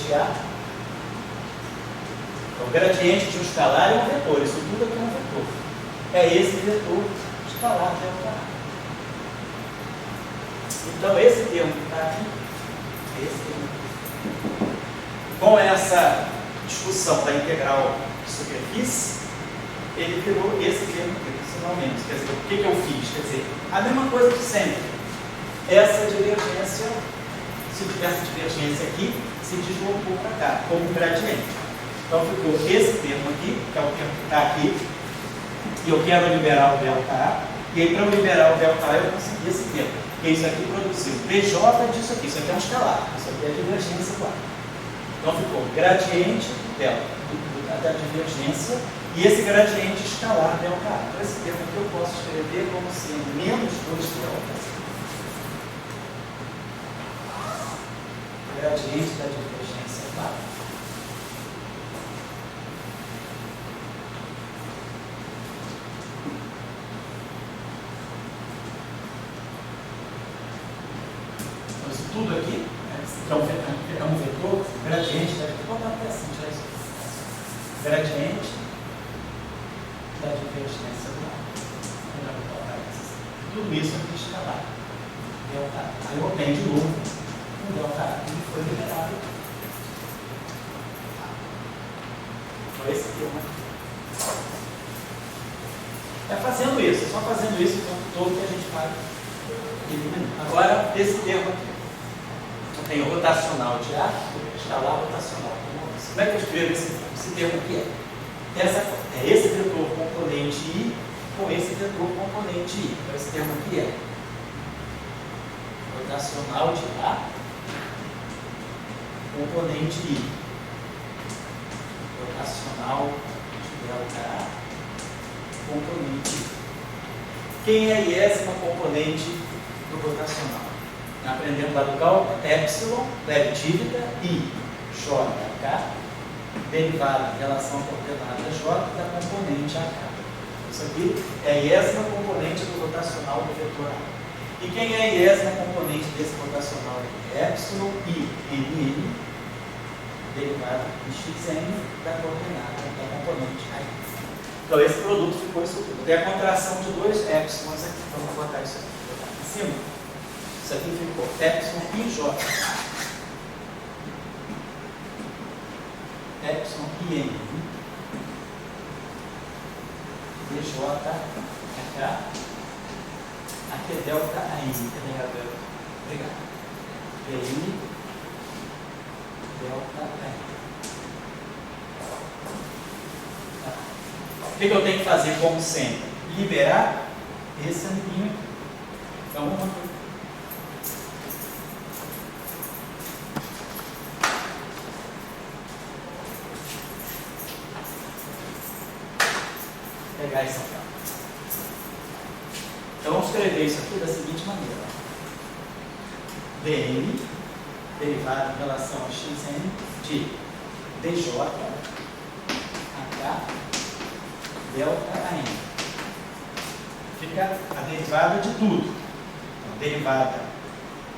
de A. Então, o gradiente de um escalar é um vetor, isso tudo aqui é um vetor. É esse vetor escalar delta A. Então, esse termo que está aqui, esse termo aqui, com essa discussão da integral de superfície, ele virou esse termo aqui, finalmente. Quer dizer, o que eu fiz? Quer dizer, a mesma coisa de sempre. Essa divergência, se tivesse divergência aqui, se deslocou para cá, como gradiente. Então ficou esse termo aqui, que é o termo que está aqui, e eu quero liberar o delta A, e aí para eu liberar o delta A eu consegui esse termo, que isso aqui produziu PJ disso aqui, isso aqui é um escalar, isso aqui é divergência igual. Então ficou gradiente delta da divergência, e esse gradiente escalar delta A. Então esse termo aqui eu posso escrever como sendo menos 2 delta. Gradiente da divergência clara. Então isso tudo aqui é um vetor, gradiente da divergência. Vou botar até assim, tirar isso. Gradiente da divergência clara. Tudo isso aqui escalar. Delta A. Aí eu obtenho de novo um delta A que foi liberado. Então esse termo aqui. É fazendo isso, é só fazendo isso o tempo todo que a gente vai eliminando. Agora, esse termo aqui. Eu tenho rotacional de A, escalar rotacional. Como é que eu escrevo esse termo aqui? É esse vetor componente I com esse vetor componente I. Então esse termo aqui é rotacional de A componente I. Rotacional de delta A componente I. Quem é a iésima componente do rotacional? Aprendendo lá do cálculo, epsilon, leve dívida, I, J, K, derivada em relação à coordenada J da componente AK. Isso aqui é a iésima componente do rotacional do vetor A. E quem é a iésima componente desse rotacional aqui? Epsilon, I, N, derivada em xn da coordenada da componente A. Então esse produto ficou isso tudo. Tem a contração de dois epsilons aqui. Então vou botar isso aqui, vou botar aqui em cima. Isso aqui ficou epsilon IJ. Epsilon IN. DJ AK. Aqui é delta AN. Obrigado. PN. Delta AN. O que eu tenho que fazer, como sempre? Liberar esse amiguinho aqui. Então vamos lá. Pegar isso aqui. Então vamos escrever isso aqui da seguinte maneira. dn, derivada em relação a xn, de dj, h, delta AN. Fica a derivada de tudo. Então, derivada,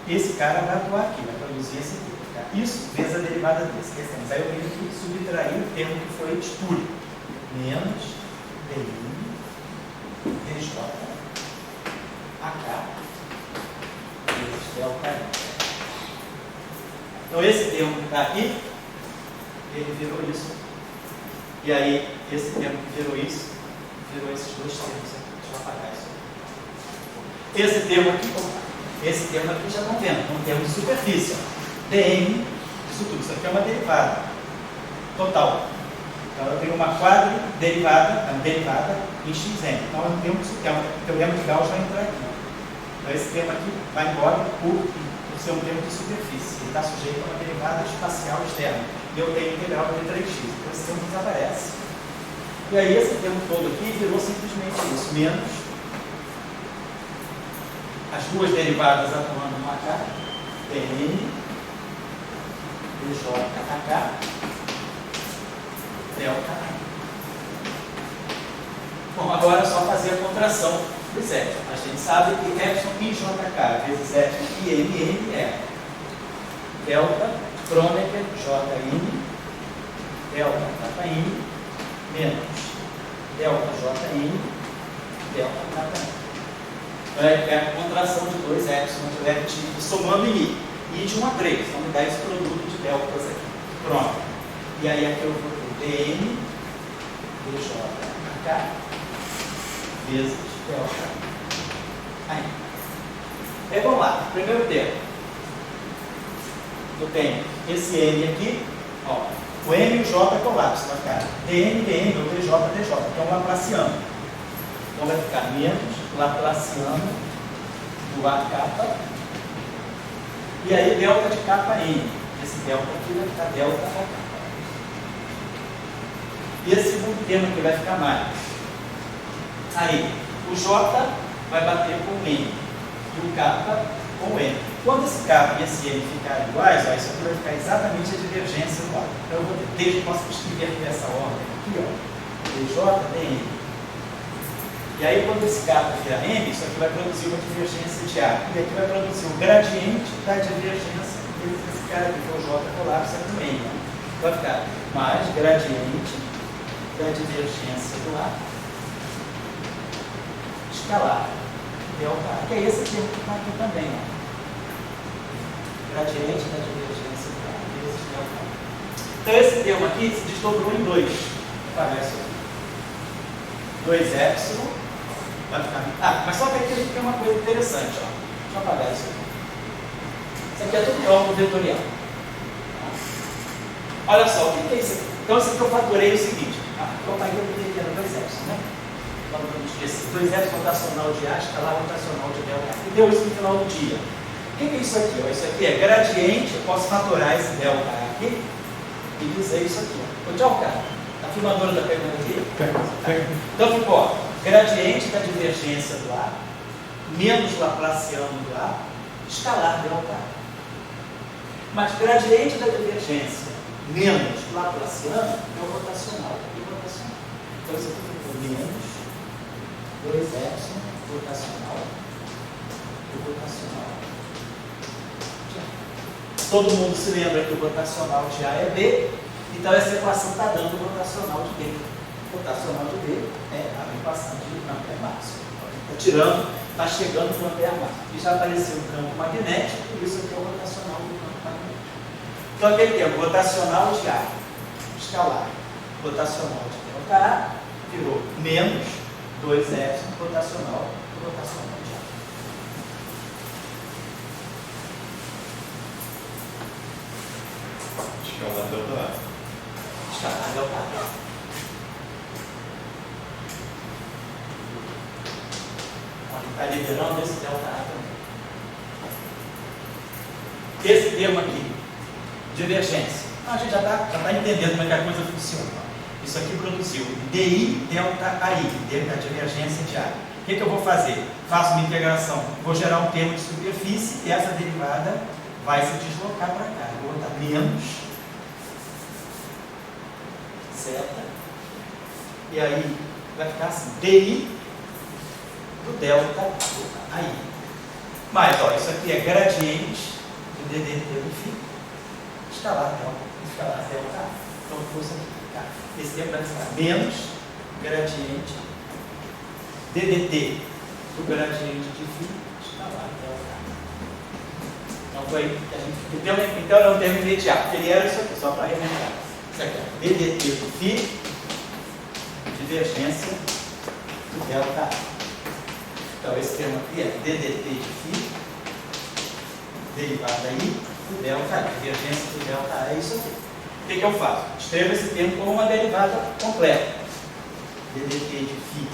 esse cara vai atuar aqui, vai produzir esse aqui. Tá? Isso vezes a derivada desse. Aí eu tenho que subtrair o termo que foi espúrio. Menos dn, dj, h, vezes delta AN. Então esse termo que está aqui, ele virou isso. E aí, esse termo que virou isso, virou esses dois termos aqui. Deixa eu apagar isso aqui. Esse termo aqui já estão vendo, é um termo de superfície. dn, isso tudo, isso aqui é uma derivada total. Então eu tenho uma quadriderivada, derivada em xn. Então é um termo que o teorema de Gauss vai entrar aqui. Então esse termo aqui vai embora por ser um termo de superfície. Ele está sujeito a uma derivada espacial externa. E eu tenho integral de 3x. Então esse termo desaparece. E aí esse termo todo aqui virou simplesmente isso, menos as duas derivadas atuando no H, dn, dj, h, delta AN. Bom, agora é só fazer a contração dos épsilon. A gente sabe que epsilon IJK vezes epsilon IMN é delta Kronecker, Jn, delta kn, menos delta Jn, delta kn. É a contração de 2 epsilon de left somando em I. I de 1 a 3. Então me dá esse produto de deltas aqui. Pronto. E aí aqui eu vou ter dn dj k vezes delta aí. Aí vamos lá. Primeiro termo. Eu tenho esse n aqui. Ó, o m e o j colapsam na cara. dn, dn, ou dj, dj. Que é um laplaciano. Então vai ficar menos laplaciano do AK. E aí delta de kn. Esse delta aqui vai ficar delta AK. E esse segundo termo aqui vai ficar mais. Aí, o J vai bater com o N. E o K com o N. Quando esse K e esse N ficarem iguais, ó, isso aqui vai ficar exatamente a divergência do lado. Então eu vou ter, posso escrever nessa ordem aqui, ó. DJ, dN. E aí, quando esse K virar M, isso aqui vai produzir uma divergência de A. E aqui vai produzir o gradiente da divergência desse cara aqui, que é o J colapsa com M. Vai ficar mais gradiente da divergência do A escalar, delta A, que é esse termo que está aqui também. Ó. Gradiente da divergência do A vezes delta A. Então, esse termo aqui se desdobrou em 2. Aparece aqui. 2 epsilon. Vai ficar... mas só que aqui a gente tem uma coisa interessante. Ó. Deixa eu apagar isso aqui. Isso aqui é tudo cálculo vetorial. Olha só, o que é isso aqui? Então, isso aqui eu fatorei o seguinte. Eu paguei o que era 2 epsilon, né? Vamos esquecer. 2 epsilon rotacional de A, escalar rotacional de delta. E deu isso no final do dia. O que é isso aqui? Ó? Isso aqui é gradiente. Eu posso fatorar esse delta aqui e dizer isso aqui. Ó. Tchau, cara. A filmadora da pergunta aqui? Então ficou, ó, gradiente da divergência do A, menos laplaciano do A, escalar delta A. Mas gradiente da divergência menos laplaciano é o rotacional. Então isso aqui ficou menos 2 epsilon rotacional do rotacional. Todo mundo se lembra que o rotacional de A é B, então essa equação está dando o rotacional de B. O rotacional de B é a equação de Ampère máximo. Está tirando, está chegando no Ampère máximo. E já apareceu o campo magnético, por isso aqui é o rotacional do campo magnético. Então aquele termo rotacional de A, escalar, rotacional de delta A, virou menos 2 epsilon rotacional do rotacional de A. Escalar delta A. Escalar delta A. Está liberando esse delta A também. Esse termo aqui, divergência. A gente já está entendendo como é que a coisa funciona. Isso aqui produziu DI delta AI, da divergência de A. O que eu vou fazer? Faço uma integração, vou gerar um termo de superfície e essa derivada vai se deslocar para cá. Vou botar menos zeta e aí vai ficar assim, DI do delta AI. Mas, ó, isso aqui é gradiente do DDT do φ, escalar delta A. Então, força aqui. Esse termo vai ficar menos gradiente DDT do gradiente de φ escalar delta A. Então, foi a gente, então é um termo imediato, porque ele era isso aqui, só para relembrar. Isso aqui é DDT do φ, divergência do delta A. Então, esse termo aqui é DDT de φ, derivada aí do delta A, divergência do delta A, é isso aqui. O que eu faço? Escrevo esse termo como uma derivada completa. DDT de φ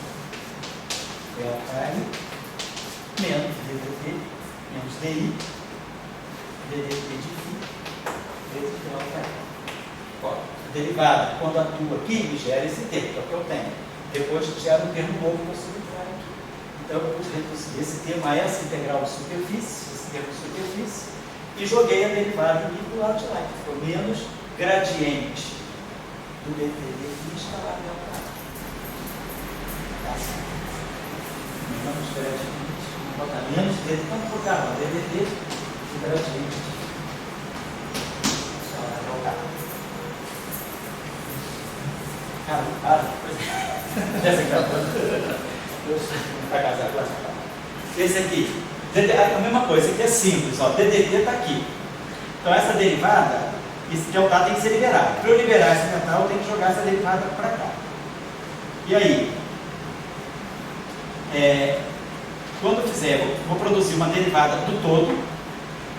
delta I menos DDT menos DI DDT de φ vezes delta I. Ó, derivada, quando atua aqui, me gera esse termo, que é o que eu tenho. Depois gera um termo novo que eu subtraio aqui. Então eu vou reduzir esse termo a essa integral de superfície, esse termo de superfície, e joguei a derivada aqui do lado de lá, que ficou menos gradiente do dt de escalar delta A. Tá assim. Menos gradiente. Vou botar menos dt. Vamos botar o ddt do gradiente de Cara, não para. Essa aqui, ó. Vai casar com essa. Esse aqui. A mesma coisa, esse aqui é simples, ó. DDT está aqui. Então essa derivada, esse delta tem que ser liberado. Para eu liberar esse metal, eu tenho que jogar essa derivada para cá. E aí? Quando eu fizer, eu vou produzir uma derivada do todo,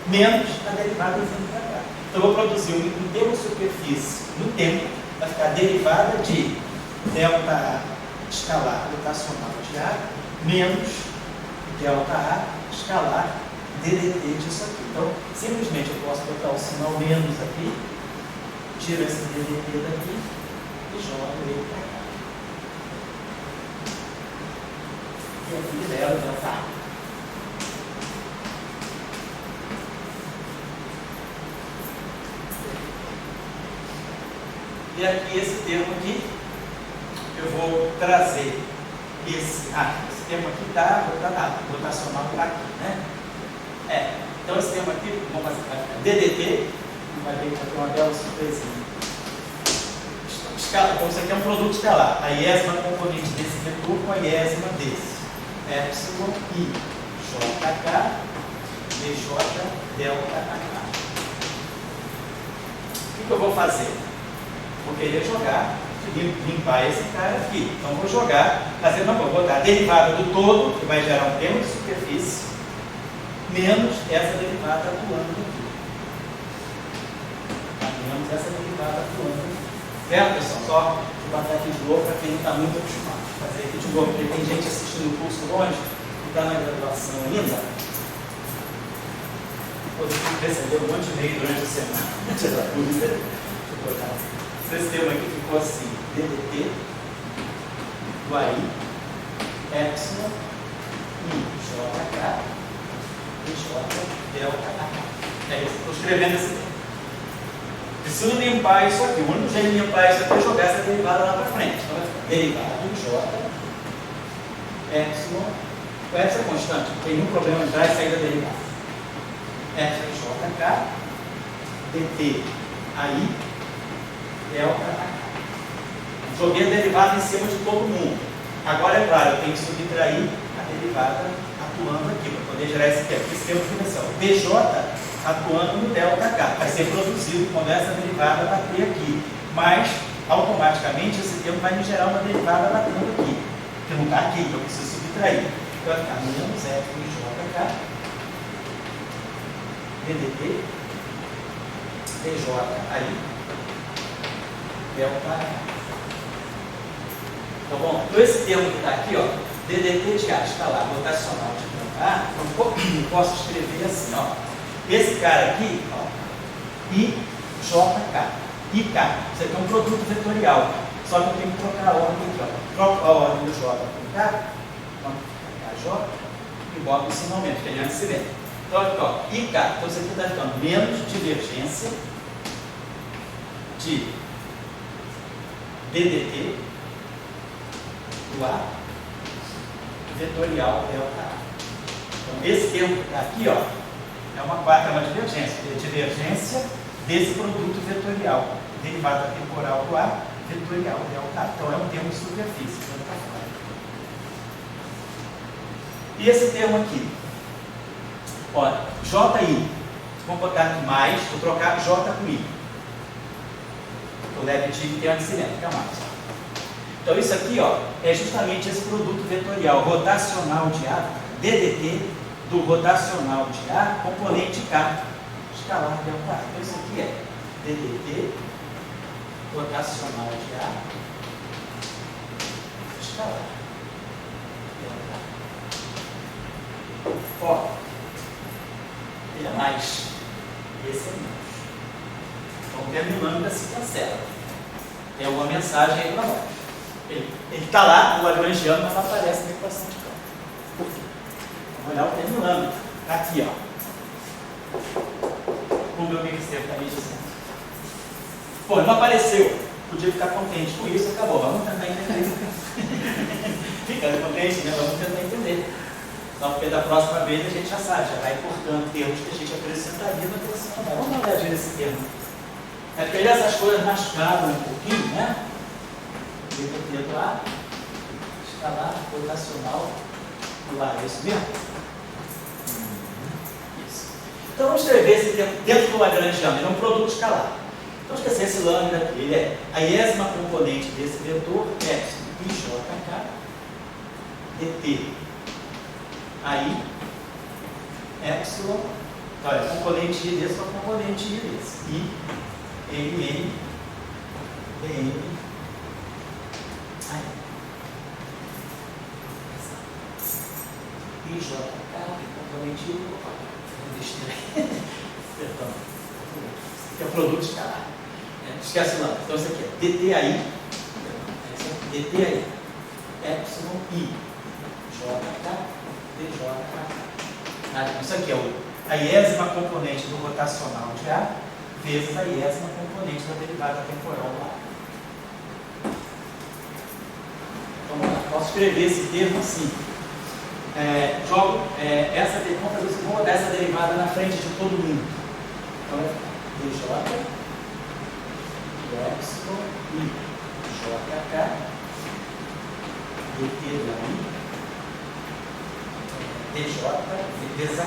menos a derivada vindo para cá. Então eu vou produzir um termo de superfície no tempo, vai ficar a derivada de delta escalar rotacional de A, menos delta A escalar DDT disso aqui. Então, simplesmente eu posso botar o sinal menos aqui, tiro esse DDT daqui e jogo ele para cá. E aqui libero o delta A. E aqui esse termo aqui, eu vou trazer esse termo aqui está rotacional para aqui, né? Então esse termo aqui, vamos fazer DDT, vai ver que vai ter uma bela surpresinha. Então isso aqui é um produto escalar, a iésima componente desse vetor com a iésima desse. Epsilon I, JK, DJ, delta AK. O que eu vou fazer? Vou querer jogar, limpar esse cara aqui. Então vou jogar, vou botar a derivada do todo, que vai gerar um termo de superfície, menos essa derivada atuando aqui. Menos essa derivada atuando aqui. Certo, pessoal? Só vou botar aqui de novo para quem não está muito acostumado a fazer aqui de novo, porque tem gente assistindo o curso longe, que está na graduação ainda. Eu recebi um monte de e-mail durante a semana. Deixa eu botar. Esse termo aqui ficou assim, DDT, do AI, Epsilon, I, JK, DJ, delta AK. É isso, estou escrevendo esse termo. Preciso limpar isso aqui. O único jeito de limpar isso aqui é jogar essa derivada lá para frente. Então, derivada do J, Epsilon, o Epsilon é constante, não tem nenhum problema de entrar e sair da derivada. Epsilon JK, DT, AI, delta AK. Joguei a derivada em cima de todo mundo. Agora é claro, eu tenho que subtrair a derivada atuando aqui, para poder gerar esse termo. Esse termo de dimensão. DJ atuando no delta K. Vai ser produzido quando essa derivada bater aqui. Mas, automaticamente, esse termo vai me gerar uma derivada batendo aqui. Porque não está aqui, então eu preciso subtrair. Então vai ficar menos Epsilon JK, DDT, DJ aí, delta AK. Tá bom? Então esse termo que está aqui, ó, DDT de A escalar rotacional de delta A, eu posso escrever assim, ó. Esse cara aqui, ó, IJK, IK, isso aqui é um produto vetorial, só que eu tenho que trocar a ordem aqui, ó. Troco a ordem do J com K, então KJ, e boto o sinal menos, que ele é antes se vê. Então aqui, ó, IK, então isso aqui está ficando menos divergência de DDT do A vetorial delta A. Então esse termo que está aqui, ó, é uma divergência. É a divergência desse produto vetorial. Derivada temporal do A, vetorial delta A. Então é um termo de superfície. E esse termo aqui? Olha, JI. Vamos botar aqui mais, vou trocar J com I. O leve-tive tem aquecimento, fica mais. Então isso aqui, ó, é justamente esse produto vetorial rotacional de A, DDT, do rotacional de A, componente K, escalar delta A. Então isso aqui é DDT, rotacional de A, escalar delta A. Ó, ele é mais, esse é menos. Então terminando assim cancela. É uma mensagem aí para nós. Ele está lá, o lagrangiano, mas não aparece na equação de campo. Por quê? Vamos olhar o terminando. Aqui, ó. O meu ministério está me dizendo. Pô, não apareceu. Podia ficar contente com isso, acabou. Vamos tentar entender. Fica contente, né? Vamos tentar entender. Só porque da próxima vez a gente já sabe, já vai cortando termos que a gente acrescentaria na versão. Vamos dar uma olhadinha nesse termo. É porque essas coisas mascaram um pouquinho, né? DT do A, escalar rotacional do A. É isso mesmo? Isso. Então vamos escrever esse termo dentro do Lagrangiano. Ele é um produto escalar. Então esquecer esse lambda aqui. Ele é a iésima componente desse vetor, epsilon IJK, DT. Aí, epsilon, olha, componente I desse para componente I desse. I, N, BN, aí. IJK, componente I, opa, perdão, que é o produto escalar. Esquece lá, então isso aqui é DT aí, DT aí, epsilon I, JK, DJK. Isso aqui é a iésima componente do rotacional de A vezes a iésima componente da derivada temporal lá. Então, vamos lá. Posso escrever esse termo assim. Vamos fazer isso, vou botar essa derivada na frente de todo mundo. Então, DJ, epsilon, I, JK, DT da I, DJ, vezes a K.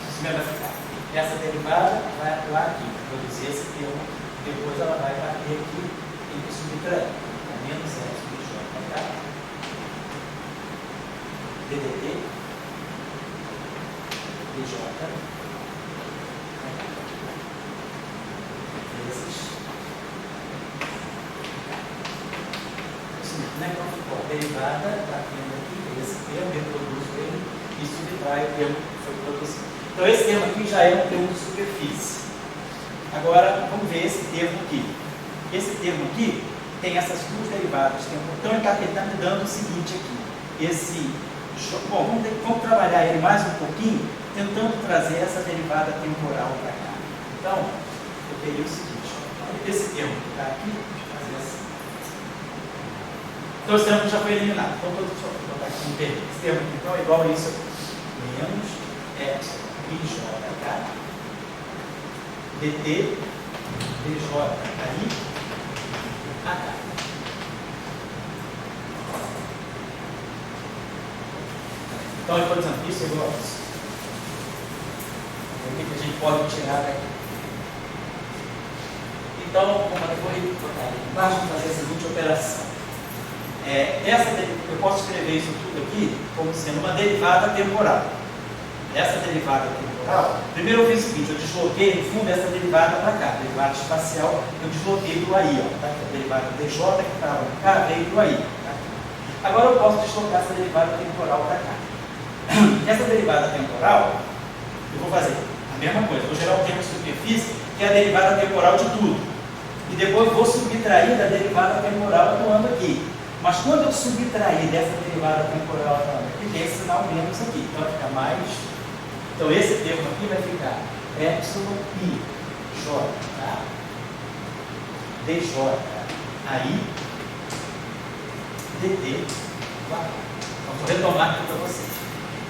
Isso mesmo vai ficar. Essa derivada vai atuar aqui, produzir esse termo, depois ela vai bater aqui e subtrair. Menos epsilon JK, DDT, DJ, vezes. Isso mesmo, né? Então ficou a derivada batendo aqui, esse termo, reproduz ele e subtrai o termo que foi produzido. Então esse termo aqui já é um termo de superfície. Agora vamos ver esse termo aqui. Esse termo aqui tem essas duas derivadas. Então ele está me dando o seguinte aqui. Bom, vamos trabalhar ele mais um pouquinho, tentando trazer essa derivada temporal para cá. Então, eu teria o seguinte, esse termo que está aqui, deixa eu fazer assim. Então esse termo já foi eliminado. Então deixa eu botar aqui um termo. Esse termo aqui então, é igual a isso aqui. Menos epsilon IJK, DT, DJI, H. Então, por exemplo, isso é igual a isso. O que a gente pode tirar daqui? Então, como eu vou botar aqui embaixo, fazer a seguinte operação. Eu posso escrever isso tudo aqui como sendo uma derivada temporal. Essa derivada temporal, primeiro eu fiz o seguinte, eu desloquei no fundo essa derivada para cá, derivada espacial, eu desloquei do aí, ó, tá? A derivada DJ que estava cá veio do aí. Tá? Agora eu posso deslocar essa derivada temporal para cá. Essa derivada temporal, eu vou fazer a mesma coisa, vou gerar um termo de superfície, que é a derivada temporal de tudo. E depois vou subtrair da derivada temporal atuando aqui. Mas quando eu subtrair dessa derivada temporal atuando aqui, tem esse sinal menos aqui. Então vai ficar mais. Então esse termo aqui vai ficar epsilon I, J, tá? DJ, aí, DT, tá? Então vou retomar aqui para vocês.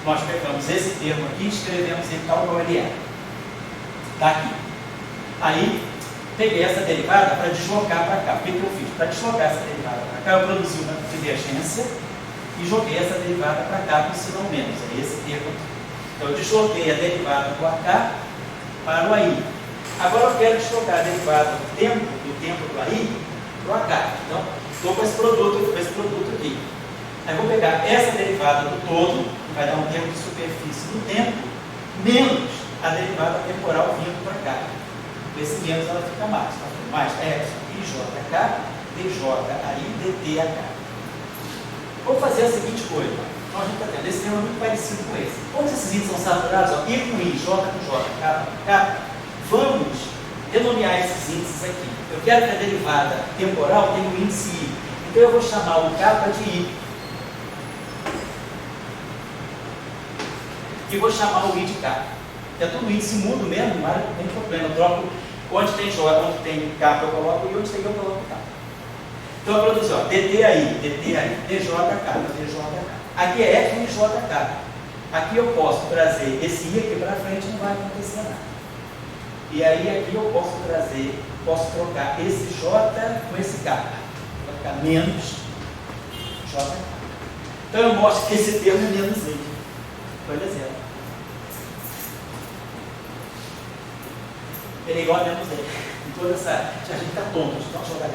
Nós pegamos esse termo aqui e escrevemos ele tal qual ele é. Está aqui. Aí, peguei essa derivada para deslocar para cá. O que eu fiz? Para deslocar essa derivada para cá, eu produzi uma divergência e joguei essa derivada para cá com sinal menos. É esse termo aqui. Então, eu desloquei a derivada do AK para o AI. Agora, eu quero deslocar a derivada do tempo do AI para o AK. Então, estou com esse produto aqui. Aí, vou pegar essa derivada do todo, que vai dar um termo de superfície do tempo, menos a derivada temporal vindo para cá. Esse menos ela fica mais. Tá? Mais epsilon IJK, DJ, AI, DTH. Vou fazer a seguinte coisa. Então, a gente está tendo esse termo muito parecido com esse. Como esses índices são saturados, ó, I com I, J com J, K com K, vamos denomear esses índices aqui. Eu quero que a derivada temporal tenha o índice I. Então eu vou chamar o K de I. E vou chamar o I de K. É tudo índice mudo mesmo, mas não tem problema. Eu troco onde tem J, onde tem K eu coloco I, onde tem I eu coloco K. Então eu produzi, ó, DT aí, DJK, DJK. Aqui é F e JK. Aqui eu posso trazer esse I aqui para frente, não vai acontecer nada. E aí aqui eu posso trocar esse J com esse K. ficar menos JK. Então eu mostro que esse termo é menos ele. Por exemplo, ele é igual a menos ele. Em toda essa. A gente está tonto, a gente dá uma jogada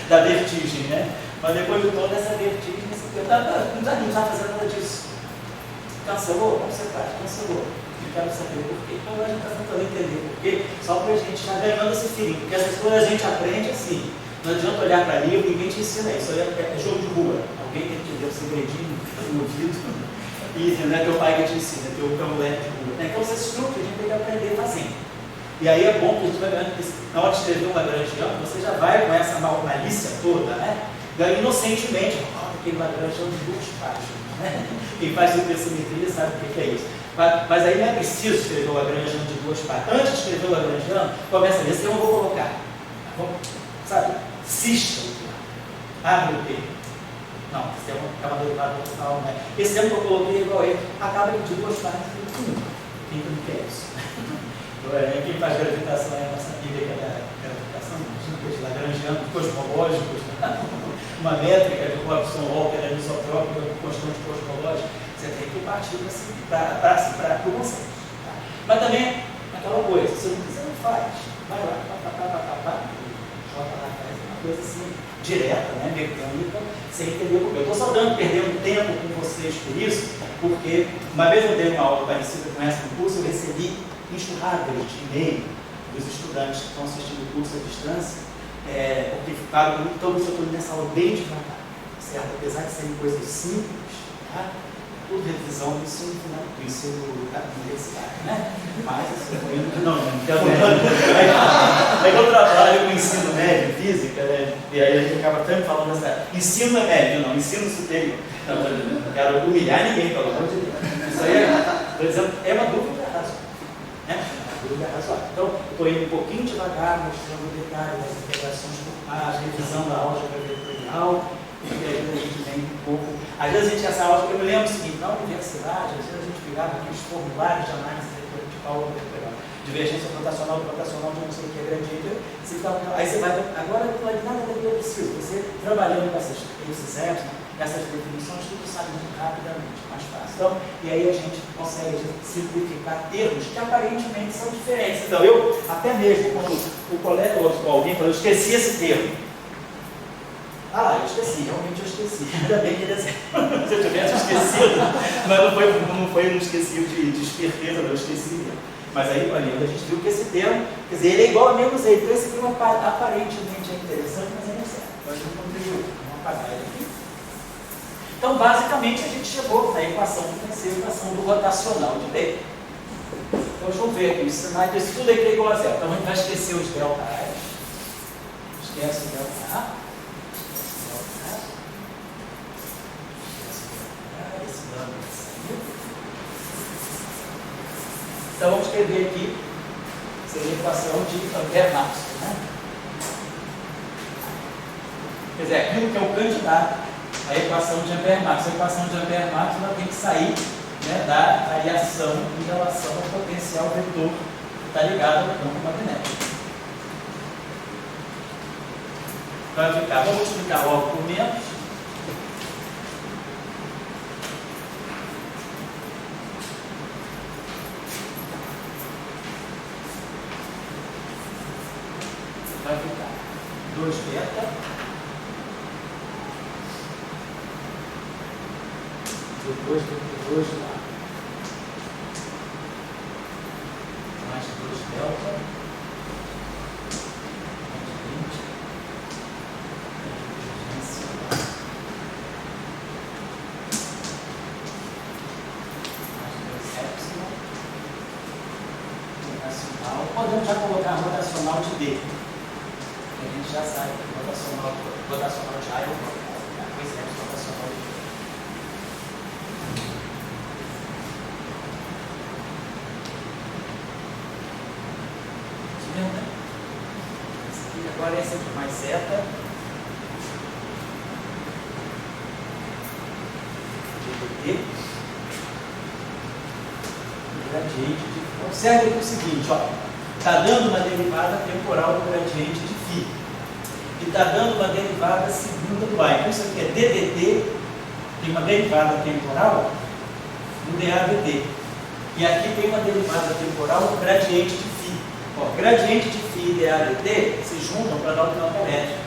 da vertigem, né? Mas depois de toda essa vertigem, não está fazendo nada disso. Cancelou? Vamos ser prático, cancelou. Eu quero saber por quê. Então a gente está tentando entender por quê, só para a gente estar ganhando esse feeling. Porque essas coisas a gente aprende assim. Não adianta olhar para livro, ninguém te ensina isso. É jogo de rua. Alguém tem que te dar um segredinho no ouvido. E não é teu pai que te ensina, é teu moleque de rua. Então esses truques a gente tem que aprender fazendo. E aí é bom que a gente vai ganhando. Na hora de escrever um Lagrangiano, você já vai com essa malícia toda, né? Ganha inocentemente. Aquele Lagrangiano de duas páginas. Né? Quem faz supersimetria sabe o que é isso. Mas aí não é preciso escrever o Lagrangiano de duas páginas. Antes de escrever o Lagrangiano, começa a ver se eu não vou colocar. Sabe? Cista. Abre o P. Não, esse termo acaba derivado total, né? Esse termo que eu coloquei igual a ele, acaba de duas páginas. Quem não quer isso? Quem faz gravitação é a nossa Bíblia, que é a gravitação, de Lagrangiano, cosmológicos, uma métrica de Robson Walker, anisotrópica, constante cosmológica. Você tem que partir para o conceito. Tá? Mas também, aquela coisa, se não quiser, não faz. Vai lá, joga lá atrás, é uma coisa assim, direta, né, mecânica, sem entender por quê. Eu estou só perdendo tempo com vocês por isso, porque uma vez eu dei uma aula parecida com essa no curso, eu recebi enxurradas de e-mail dos estudantes que estão assistindo o curso à distância, porque ficaram muito, então eu estou nessa aula bem devagar, certo? Apesar de serem coisas simples, tá? Tudo revisão do ensino universitário, né? Mas assim, não é que eu trabalho com ensino médio, física, né? E aí a gente acaba sempre falando essa, ensino médio, não, ensino superior. Não quero humilhar ninguém, pelo amor de Deus. Isso aí, por exemplo, é uma dúvida razoável. Né? Então, eu estou indo um pouquinho devagar, mostrando o detalhe das integrações por pares, revisão da álgebra vetorial, e aí a gente vem um pouco. Às vezes a gente essa álgebra, eu me lembro o seguinte, na universidade, às vezes a gente pegava aqueles formulários de análise de álgebra vetorial, divergência rotacional de não sei o que é gradiente. Aí você vai, agora não é nada daquilo eu preciso. Você trabalhando com esses apps, essas definições, tudo sabe muito rapidamente, mais fácil. Então, e aí a gente consegue simplificar termos que aparentemente são diferentes. Então, eu, até mesmo, quando o colega ou alguém falou, eu esqueci esse termo. Ah, eu esqueci, realmente eu esqueci. Ainda bem que ele se eu tivesse esquecido, mas não foi um esquecido de esperteza, não, eu esqueci. Mas aí, olha, a gente viu que esse termo, quer dizer, ele é igual a menos ele. Então, esse termo aparentemente é interessante, mas ele não serve. Então, a gente contribuiu. Vamos apagar ele aqui. Então, basicamente, a gente chegou na equação que vai ser a equação do rotacional de B. Então, deixa eu ver aqui. Isso tudo aqui é igual a zero. Então, a gente vai esquecer os delta A. Esquece o delta A. Então vamos escrever aqui, seria a equação de Ampère-Maxwell, né? Quer dizer, aquilo que é o candidato à equação de Ampère-Maxwell. A equação de Ampère-Maxwell tem que sair, né, da variação em relação ao potencial vetor que está ligado ao campo magnético. Vai ficar, vamos multiplicar logo por menos. Vai ficar 2 beta depois do 2 lá mais 2 delta mais 20 mais 2 epsilon rotacional. Podemos já colocar a rotacional de D. A gente já sabe que rotacional de A é o rotacional de B. Né? Esse aqui, agora esse aqui mais zeta. GT. Gradiente de. Observe aqui o seguinte, ó. Está dando uma derivada temporal do gradiente de φ. está dando uma derivada segunda do A. Então isso aqui é DDT, tem uma derivada temporal no DADT. E aqui tem uma derivada temporal no gradiente de φ. Ó, gradiente de φ e DADT se juntam para dar o campo elétrico.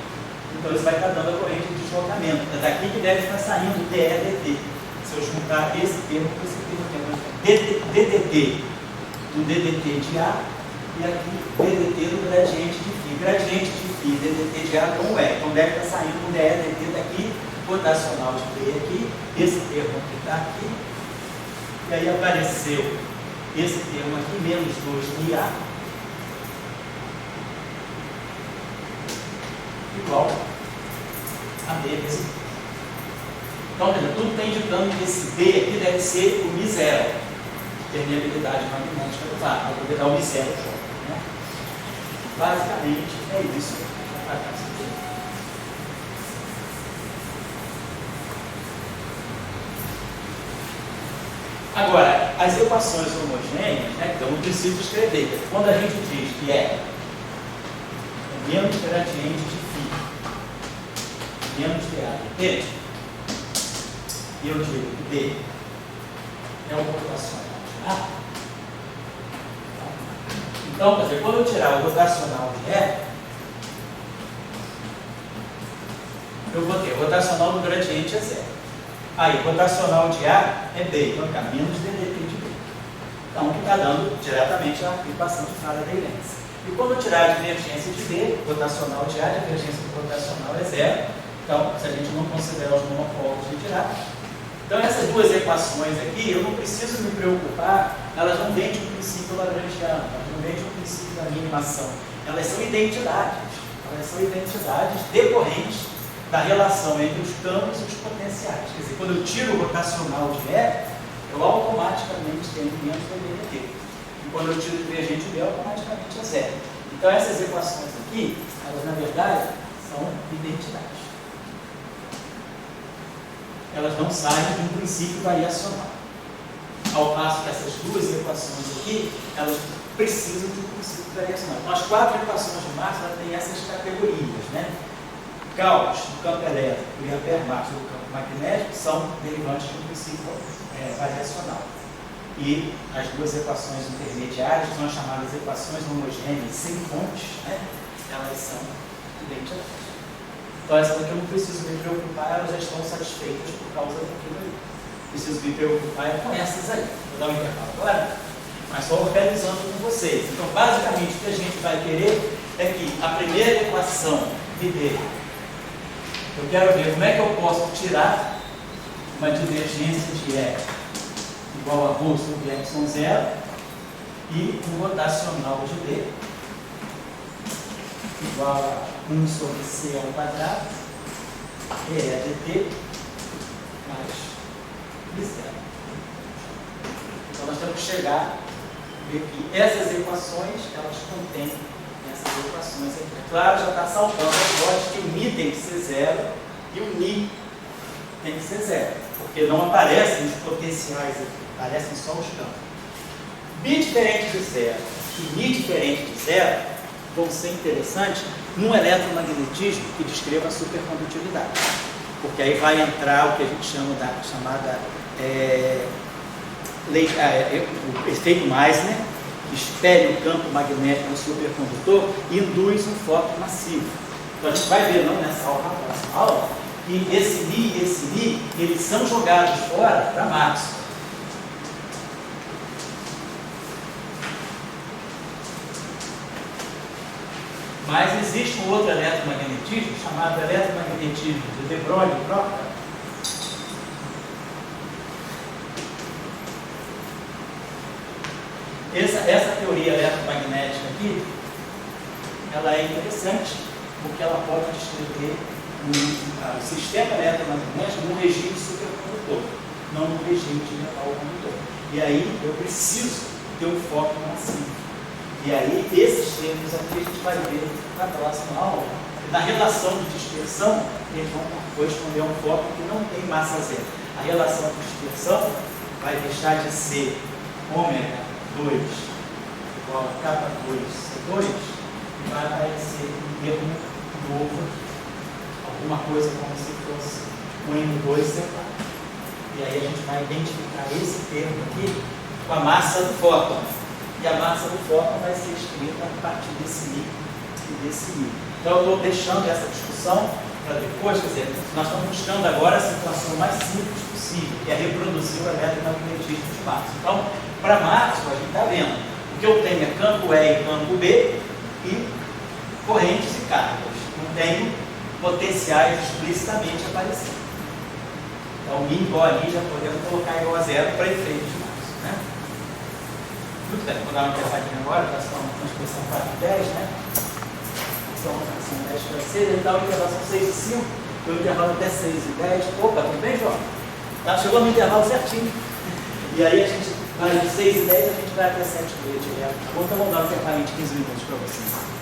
Então isso vai estar dando a corrente de deslocamento. É daqui que deve estar saindo o DEDT. Se eu juntar esse termo com esse termo aqui, DDT do DDT de A e aqui DDT do gradiente de φ. Gradiente de φ e DDT de A não é. Então deve estar saindo o DEDT daqui, rotacional de B aqui, esse termo que está aqui. E aí apareceu esse termo aqui, menos 2IA, igual a B vezes B. Então, veja, tudo está indicando que esse B aqui deve ser o Mi0, permeabilidade magnética do ar, para poder dar o Mi0 junto. Né? Basicamente, é isso. Agora, as equações homogêneas, né, então não preciso escrever. Quando a gente diz que é menos gradiente de φ, menos DADT, e eu digo que D é o rotacional de A. Então, quer dizer, quando eu tirar o rotacional de E, eu vou ter o rotacional do gradiente é zero. Aí, rotacional de A é B, então fica menos DDT de B. Então, que está dando diretamente a equação de Faraday-Lenz. E quando eu tirar a divergência de B, rotacional de A, a divergência do rotacional é zero. Então, se a gente não considerar os monopólios de Dirac. Então, essas duas equações aqui, eu não preciso me preocupar, elas não vêm de um princípio lagrangiano, elas não vêm de um princípio da minimação. Elas são identidades. Elas são identidades decorrentes da relação entre os campos e os potenciais. Quer dizer, quando eu tiro o rotacional de E, eu automaticamente tenho menos DDT. E quando eu tiro o divergente de B, automaticamente é zero. Então, essas equações aqui, elas na verdade são identidades. Elas não saem de um princípio variacional. Ao passo que essas duas equações aqui, elas precisam de um princípio variacional. Então, as quatro equações de Maxwell elas têm essas categorias, né? Gauss do campo elétrico e Habermas do campo magnético são derivantes de um princípio variacional. E as duas equações intermediárias, que são as chamadas equações homogêneas sem fontes, né? Elas são identidades. Então, essas aqui eu não preciso me preocupar, elas já estão satisfeitas por causa daquilo ali. Preciso me preocupar com essas aí. Vou dar um intervalo agora, mas só organizando com vocês. Então, basicamente, o que a gente vai querer é que a primeira equação me dê. Eu quero ver como é que eu posso tirar uma divergência de E igual a ρ sobre ε0 e um rotacional de D igual a 1 sobre C ao quadrado, EDT, mais I0. Então, nós temos que chegar a ver que essas equações, elas contêm essas equações aqui. É claro, já está saltando agora que o Mi tem que ser zero e o Ni tem que ser zero, porque não aparecem os potenciais aqui, aparecem só os campos. Bi diferente de zero e Ni diferente de zero vão ser interessantes num eletromagnetismo que descreva a supercondutividade, porque aí vai entrar o que a gente chama da chamada o efeito Meissner, que espelha o campo magnético no supercondutor e induz um foco massivo. Então a gente vai ver nessa aula que esse Ni e esse Ni, eles são jogados fora para Maxwell. Mas existe um outro eletromagnetismo chamado eletromagnetismo de De Broglie e Proctor. Essa teoria eletromagnética aqui, ela é interessante porque ela pode descrever o sistema eletromagnético num regime supercondutor, não num regime de metal condutor. E aí eu preciso ter um foco massivo. E aí, esses termos aqui a gente vai ver na próxima aula. Na relação de dispersão, eles vão corresponder a um foco que não tem massa zero. A relação de dispersão vai deixar de ser ômega 2 igual a K2 C2 e vai aparecer um termo novo aqui. alguma coisa como se fosse um M2 separado. E aí a gente vai identificar esse termo aqui com a massa do fóton. E a massa do fóton vai ser escrita a partir desse I e desse I. Então eu estou deixando essa discussão para depois, quer dizer, nós estamos buscando agora a situação mais simples possível, que é reproduzir o eletromagnetismo de Maxwell. Então, para Maxwell, a gente está vendo, o que eu tenho é campo E e campo B e correntes e cargas. Não tenho potenciais explicitamente aparecendo. Então, Mi igual a I já podemos colocar igual a zero para efeito de Maxwell, né? Muito bem, vou dar uma pensadinha agora, já são uma expressão 4 e 10, né? São 10 para 6, então o intervalo são 6 e 5, o intervalo até 6 e 10. Opa, tudo bem, João? Tá, chegou no intervalo certinho. E aí a gente vai de 6 e 10, a gente vai até 7 e meia direto. Tá bom? Então vamos dar um intervalo de 15 minutos para vocês.